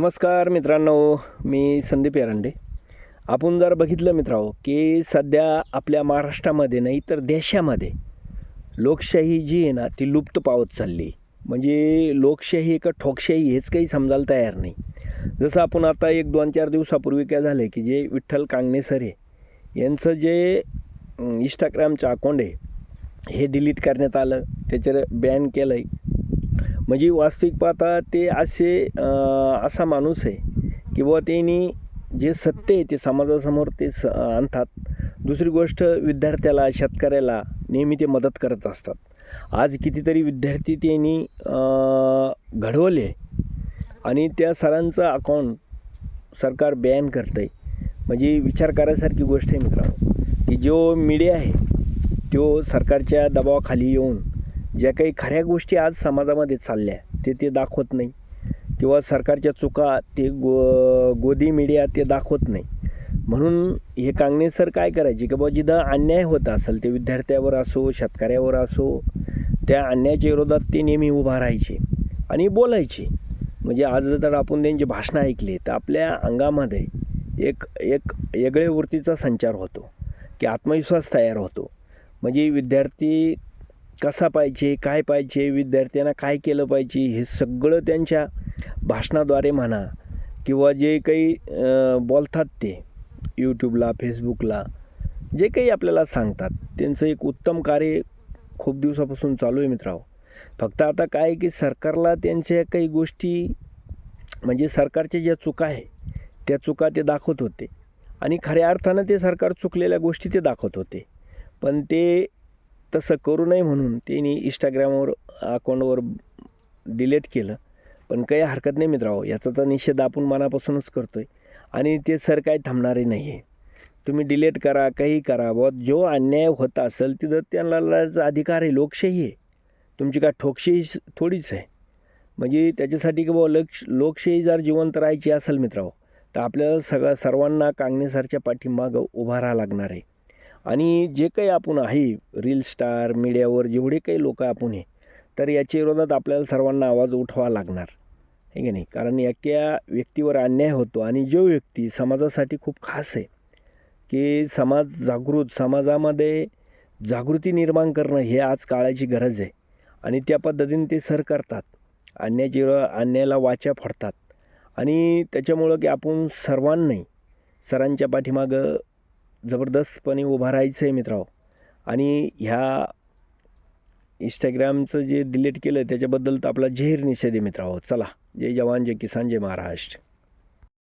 नमस्कार मित्रांनो, मी संदीप एरंडे. आपण जर बघितलं मित्रांनो की सध्या आपल्या महाराष्ट्रामध्ये नाही तर देशामध्ये लोकशाही जी आहे ना ती लुप्त पावत चालली. म्हणजे लोकशाही का ठोकशाही हेच काही समजायला तयार नाही. जसं आपण आता एक 2-4 दिवसापूर्वी काय झालं की जे विठ्ठल कांगणे सर आहे यांचं जे इंस्टाग्रामचं अकाउंट आहे हे डिलीट करण्यात आलं, त्याच्यावर बॅन केलं आहे. म्हणजे वास्तविक पाहता ते असा माणूस आहे की बुवा त्यांनी जे सत्य आहे ते समाजासमोर आणतात. दुसरी गोष्ट विद्यार्थ्याला, शेतकऱ्याला नेहमी ते मदत करत असतात. आज कितीतरी विद्यार्थी त्यांनी घडवले आणि त्या सरांचं अकाउंट सरकार बॅन करतं आहे. म्हणजे विचार करायसारखी गोष्ट आहे मित्रांनो, की जो मीडिया आहे तो सरकारच्या दबावाखाली येऊन ज्या काही खऱ्या गोष्टी आज समाजामध्ये चालल्या ते दाखवत नाही किंवा सरकारच्या चुका ते गोदी मीडिया ते दाखवत नाही. म्हणून हे कांगणे सर काय करायचे की बाबा जिथं अन्याय होत असेल ते विद्यार्थ्यावर असो, शेतकऱ्यावर असो, त्या अन्यायाच्या विरोधात ते नेहमी उभा राहायचे आणि बोलायचे. म्हणजे आज जर आपण त्यांची भाषणं ऐकली तर आपल्या अंगामध्ये एक एक वेगळ्या वृत्तीचा संचार होतो की आत्मविश्वास तयार होतो. म्हणजे विद्यार्थी कसा पाहिजे, काय पाहिजे, विद्यार्थ्यांना काय केलं पाहिजे हे सगळं त्यांच्या भाषणाद्वारे म्हणा किंवा जे काही बोलतात ते यूट्यूबला, फेसबुकला जे काही आपल्याला सांगतात त्यांचं एक उत्तम कार्य खूप दिवसापासून चालू आहे मित्रांनो. फक्त आता काय आहे की सरकारला त्यांच्या काही गोष्टी म्हणजे सरकारच्या ज्या चुका आहे त्या चुका ते दाखवत होते आणि खऱ्या अर्थानं ते सरकार चुकलेल्या गोष्टी ते दाखवत होते. पण ते तसं करू नये म्हणून त्यांनी इंस्टाग्रामवर अकाउंटवर डिलीट केलं. पण काही हरकत नाही मित्रांनो, याचा तर निषेध आपण मनापासूनच करतो आहे आणि ते सर काही थांबणारे नाही आहे. तुम्ही डिलीट करा, काही करा, बुवा जो अन्याय होत असेल तिथं त्यांना लढायचा अधिकार आहे. लोकशाही आहे, तुमची काय ठोकशाही थोडीच आहे. म्हणजे त्याच्यासाठी की बुवा लोकशाही जर जिवंत राहायची असेल मित्रांनो तर आपल्याला सर्वांना कांगणे सरच्या पाठीमागं उभा राहावं लागणार आहे. आणि जे काही आपण आहे रील स्टार मीडियावर जेवढे काही लोक आपण आहे तर याच्या विरोधात आपल्याला सर्वांना आवाज उठवावा लागणार आहे की नाही. कारण एका व्यक्तीवर अन्याय होतो आणि जो व्यक्ती समाजासाठी खूप खास आहे की समाजामध्ये जागृती निर्माण करणं हे आज काळाची गरज आहे आणि त्या पद्धतीने ते सर करतात. अन्यायाला वाचा फोडतात आणि त्याच्यामुळं की आपण सर्वांनी सरांच्या पाठीमागं जबरदस्तपणे उभा राहायचं आहे मित्रांनो. आणि ह्या इंस्टाग्रामचं जे डिलीट केलं त्याच्याबद्दल तर आपला जाहीर निषेध आहे मित्रांनो. चला, जय जवान, जय किसान, जय महाराष्ट्र.